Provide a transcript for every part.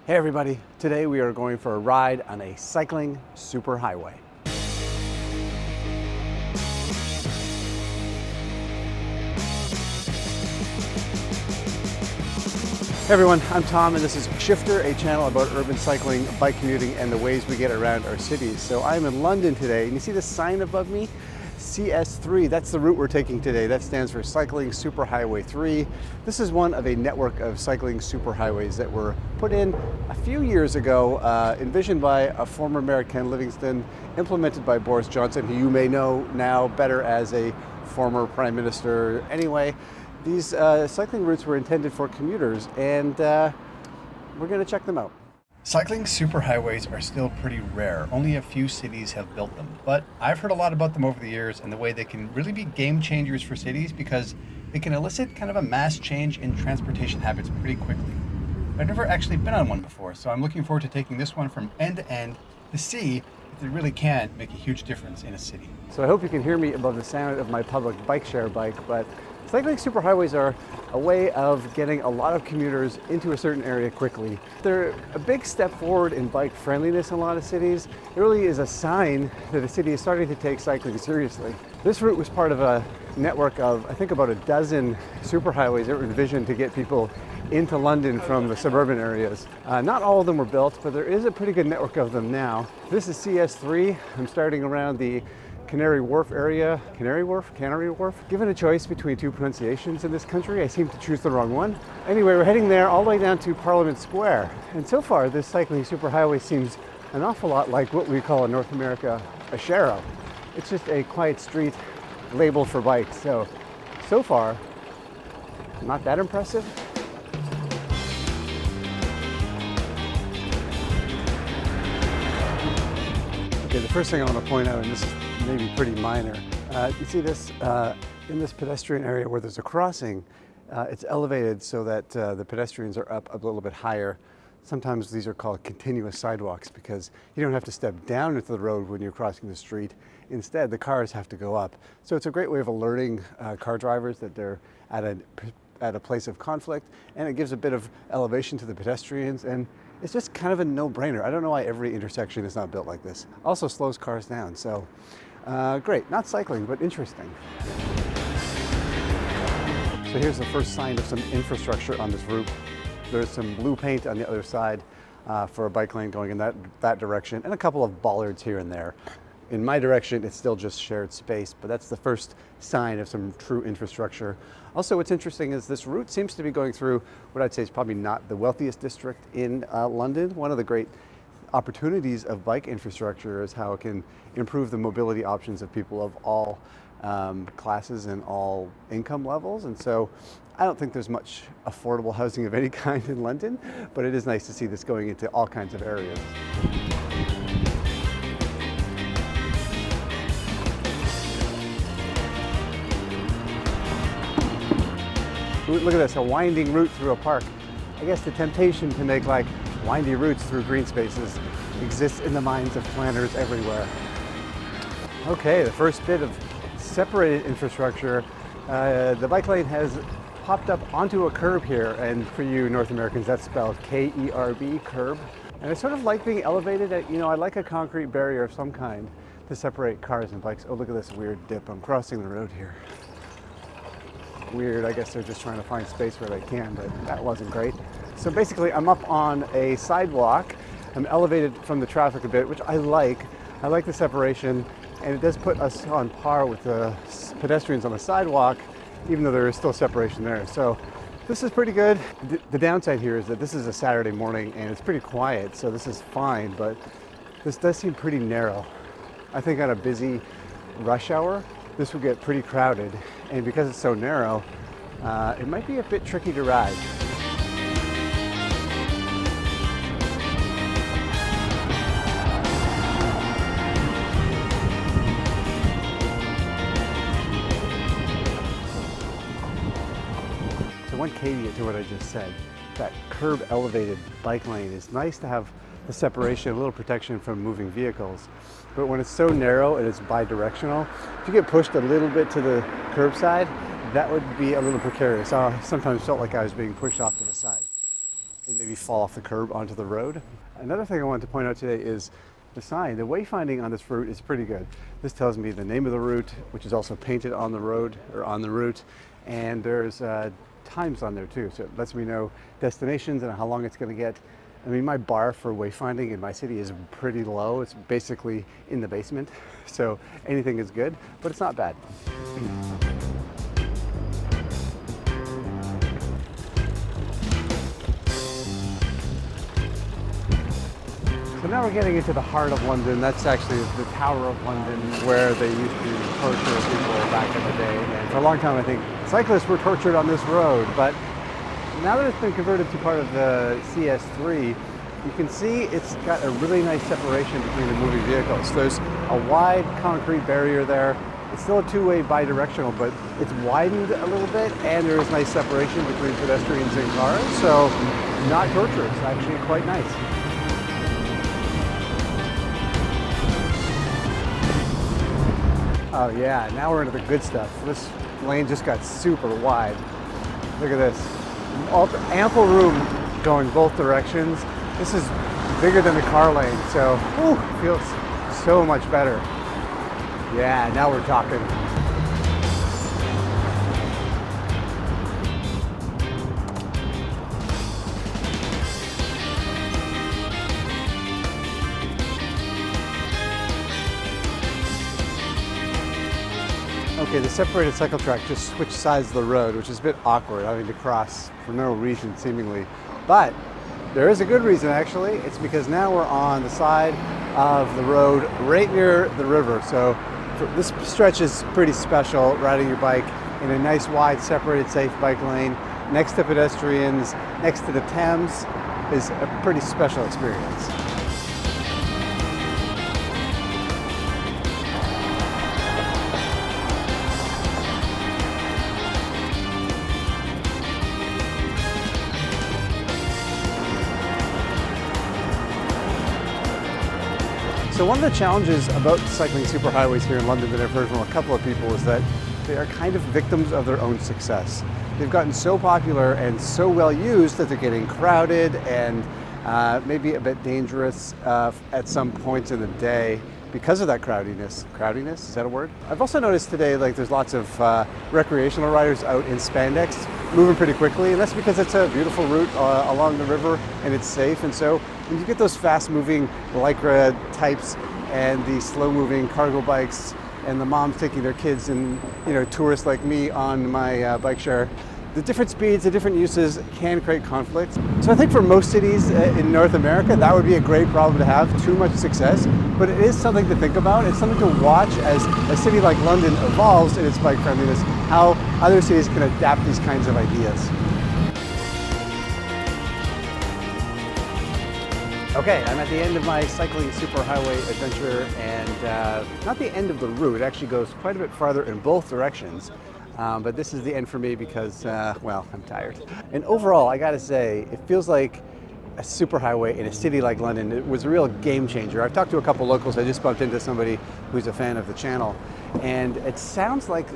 Hey everybody, today we are going for a ride on a cycling superhighway. Hey everyone, I'm Tom and this is Shifter, a channel about urban cycling, bike commuting, and the ways we get around our cities. So I'm in London today, and you see the sign above me? CS3, that's the route we're taking today. That stands for Cycling Superhighway 3. This is one of a network of cycling superhighways that were put in a few years ago, envisioned by a former Mayor Ken Livingstone, implemented by Boris Johnson, who you may know now better as a former Prime Minister. Anyway, these cycling routes were intended for commuters, and we're going to check them out. Cycling superhighways are still pretty rare. Only a few cities have built them, but I've heard a lot about them over the years and the way they can really be game changers for cities because they can elicit kind of a mass change in transportation habits pretty quickly. I've never actually been on one before, so I'm looking forward to taking this one from end to end to see if they really can make a huge difference in a city. So I hope you can hear me above the sound of my public bike share bike, but cycling superhighways are a way of getting a lot of commuters into a certain area quickly. They're a big step forward in bike friendliness in a lot of cities. It really is a sign that a city is starting to take cycling seriously. This route was part of a network of, I think, about a dozen superhighways that were envisioned to get people into London from the suburban areas. Not all of them were built, but there is a pretty good network of them now. This is CS3. I'm starting around the Canary Wharf area. Canary Wharf? Given a choice between two pronunciations in this country, I seem to choose the wrong one. Anyway, we're heading there all the way down to Parliament Square. And so far, this cycling superhighway seems an awful lot like what we call in North America a sharrow. It's just a quiet street labeled for bikes. So far, not that impressive. Okay, the first thing I want to point out, and this is maybe pretty minor, you see this in this pedestrian area where there's a crossing, it's elevated so that the pedestrians are up a little bit higher. Sometimes these are called continuous sidewalks because you don't have to step down into the road when you're crossing the street. Instead, the cars have to go up. So it's a great way of alerting car drivers that they're at a place of conflict, and it gives a bit of elevation to the pedestrians, and it's just kind of a no-brainer. I don't know why every intersection is not built like this. Also slows cars down, so great. Not cycling, but interesting. So here's the first sign of some infrastructure on this route. There's some blue paint on the other side for a bike lane going in that direction, and a couple of bollards here and there. In my direction, it's still just shared space, but that's the first sign of some true infrastructure. Also, what's interesting is this route seems to be going through what I'd say is probably not the wealthiest district in London. One of the great opportunities of bike infrastructure is how it can improve the mobility options of people of all classes and all income levels. And so I don't think there's much affordable housing of any kind in London, but it is nice to see this going into all kinds of areas. Look at this, a winding route through a park. I guess the temptation to make like windy routes through green spaces exists in the minds of planners everywhere. Okay, the first bit of separated infrastructure. The bike lane has popped up onto a curb here, and for you North Americans, that's spelled K-E-R-B, curb. And I sort of like being elevated. I like a concrete barrier of some kind to separate cars and bikes. Oh, look at this weird dip. I'm crossing the road here. Weird, I guess they're just trying to find space where they can, but that wasn't great. So basically I'm up on a sidewalk. I'm elevated from the traffic a bit, which I like. I like the separation, and it does put us on par with the pedestrians on the sidewalk, even though there is still separation there. So this is pretty good. The downside here is that this is a Saturday morning and it's pretty quiet, so this is fine, but this does seem pretty narrow. I think on a busy rush hour, this will get pretty crowded, and because it's so narrow, it might be a bit tricky to ride. So one caveat to what I just said, that curb elevated bike lane is nice to have the separation, a little protection from moving vehicles. But when it's so narrow and it's bi-directional, if you get pushed a little bit to the curbside, that would be a little precarious. I sometimes felt like I was being pushed off to the side. And maybe maybe fall off the curb onto the road. Another thing I wanted to point out today is the sign. The wayfinding on this route is pretty good. This tells me the name of the route, which is also painted on the road or on the route, and there's times on there too, so it lets me know destinations and how long it's going to get. I mean, my bar for wayfinding in my city is pretty low. It's basically in the basement, so anything is good, but it's not bad. So now we're getting into the heart of London. That's actually the Tower of London, where they used to torture people back in the day. And for a long time, I think cyclists were tortured on this road. But now that it's been converted to part of the CS3, you can see it's got a really nice separation between the moving vehicles. There's a wide concrete barrier there. It's still a two-way bi-directional, but it's widened a little bit, and there is nice separation between pedestrians and cars. So not torturous, actually quite nice. Oh yeah, now we're into the good stuff. This lane just got super wide. Look at this. Ample room going both directions. This is bigger than the car lane, so feels so much better. Yeah, now we're talking. Okay, the separated cycle track just switched sides of the road, which is a bit awkward, having to cross for no reason seemingly. But there is a good reason actually. It's because now we're on the side of the road right near the river. So this stretch is pretty special, riding your bike in a nice wide separated safe bike lane next to pedestrians, next to the Thames is a pretty special experience. So one of the challenges about cycling superhighways here in London that I've heard from a couple of people is that they are kind of victims of their own success. They've gotten so popular and so well used that they're getting crowded and maybe a bit dangerous at some points in the day because of that crowdiness. Crowdiness, is that a word? I've also noticed today there's lots of recreational riders out in spandex moving pretty quickly, and that's because it's a beautiful route along the river and it's safe. And so when you get those fast-moving Lycra types and the slow-moving cargo bikes and the moms taking their kids and tourists like me on my bike share, the different speeds, the different uses can create conflict. So I think for most cities in North America, that would be a great problem to have, too much success, but it is something to think about. It's something to watch as a city like London evolves in its bike friendliness, how other cities can adapt these kinds of ideas. Okay, I'm at the end of my cycling superhighway adventure, and not the end of the route. It actually goes quite a bit farther in both directions. But this is the end for me because, well, I'm tired. And overall, I gotta say, it feels like a superhighway in a city like London. It was a real game changer. I've talked to a couple locals. I just bumped into somebody who's a fan of the channel. And it sounds like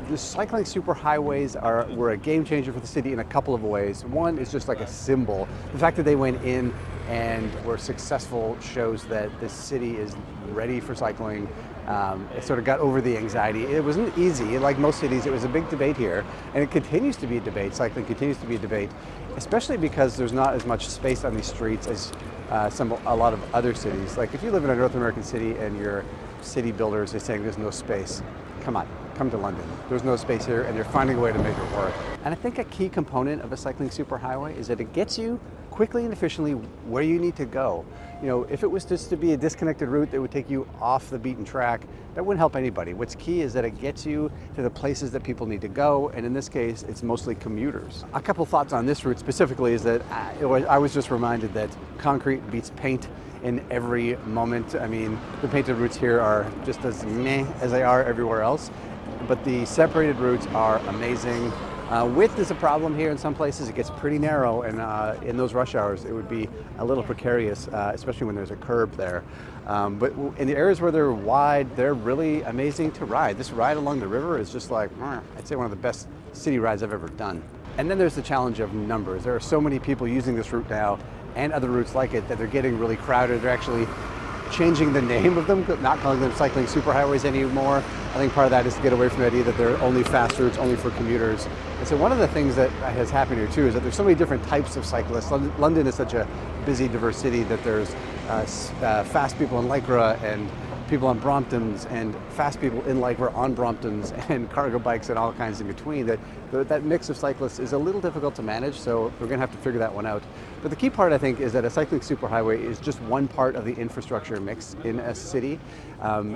the cycling superhighways were a game changer for the city in a couple of ways. One is just like a symbol. The fact that they went in and were successful shows that this city is ready for cycling. It sort of got over the anxiety. It wasn't easy. Like most cities, it was a big debate here, and it continues to be a debate. Cycling continues to be a debate, especially because there's not as much space on these streets as a lot of other cities. Like if you live in a North American city and your city builders are saying there's no space, come on, come to London. There's no space here, and they're finding a way to make it work. And I think a key component of a cycling superhighway is that it gets you quickly and efficiently where you need to go. If it was just to be a disconnected route that would take you off the beaten track, that wouldn't help anybody. What's key is that it gets you to the places that people need to go, and in this case, it's mostly commuters. A couple thoughts on this route specifically is that I was just reminded that concrete beats paint in every moment. I mean, the painted routes here are just as meh as they are everywhere else, but the separated routes are amazing. Width is a problem here in some places. It gets pretty narrow, and in those rush hours it would be a little precarious, especially when there's a curb there. But in the areas where they're wide, they're really amazing to ride. This ride along the river is just like, I'd say one of the best city rides I've ever done. And then there's the challenge of numbers. There are so many people using this route now and other routes like it that they're getting really crowded. They're actually changing the name of them, not calling them cycling superhighways anymore. I think part of that is to get away from the idea that they're only fast routes, only for commuters. And so one of the things that has happened here too is that there's so many different types of cyclists. London is such a busy, diverse city that there's fast people in Lycra and people on Bromptons and fast people in Lycra on Bromptons and cargo bikes and all kinds in between. That mix of cyclists is a little difficult to manage, so we're going to have to figure that one out. But the key part, I think, is that a cycling superhighway is just one part of the infrastructure mix in a city.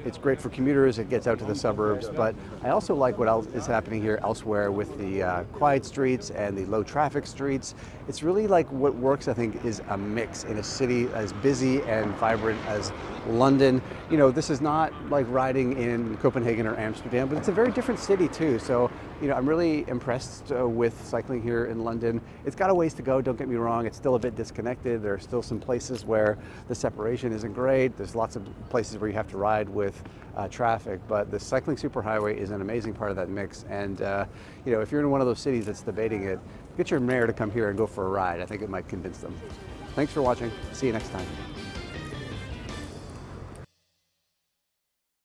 It's great for commuters, it gets out to the suburbs, but I also like what else is happening here elsewhere with the quiet streets and the low traffic streets. It's really like what works, I think, is a mix in a city as busy and vibrant as London. You know, this is not like riding in Copenhagen or Amsterdam, but it's a very different city too. So, you know, I'm really impressed with cycling here in London. It's got a ways to go, don't get me wrong. It's still a bit disconnected. There are still some places where the separation isn't great. There's lots of places where you have to ride with traffic, but the cycling superhighway is an amazing part of that mix. And you know, if you're in one of those cities that's debating it, get your mayor to come here and go for a ride. I think it might convince them. Thanks for watching. See you next time.